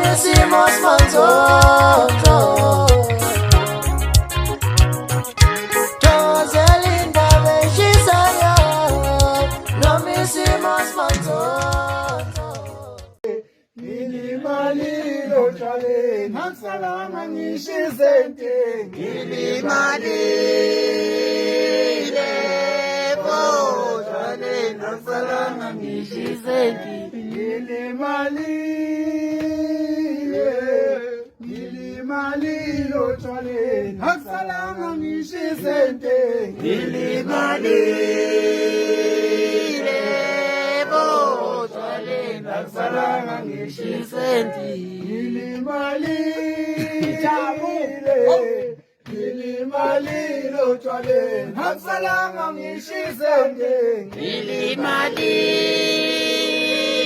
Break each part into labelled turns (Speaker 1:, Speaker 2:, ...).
Speaker 1: hicimos nosotros. Joselinda Beshisaya, no hicimos nosotros.
Speaker 2: Gilimalilo chale, nasalama nishizente.
Speaker 1: Gilimalile bo chale, nasalama nishizente.
Speaker 2: Gilimalilo chale, nasalama nishizente.
Speaker 1: Gilimalile bo chale, nasalama nishizente.
Speaker 2: Gilimalilo chale, nasalama nishizente.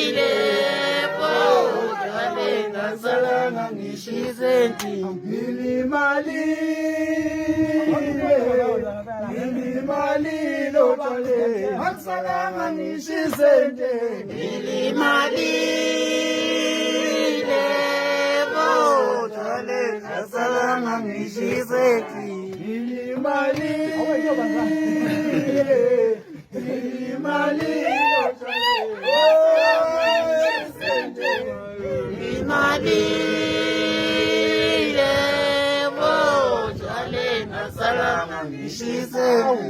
Speaker 1: Gilimalile bo chale, nasalama nishizente.
Speaker 2: Gilimalilo chale, nasalama nishizente.
Speaker 1: Gilimalile bo chale, nasalama nishizente.
Speaker 2: Gilimalilo
Speaker 1: Gilimalile bo chale, nasalama nishizente.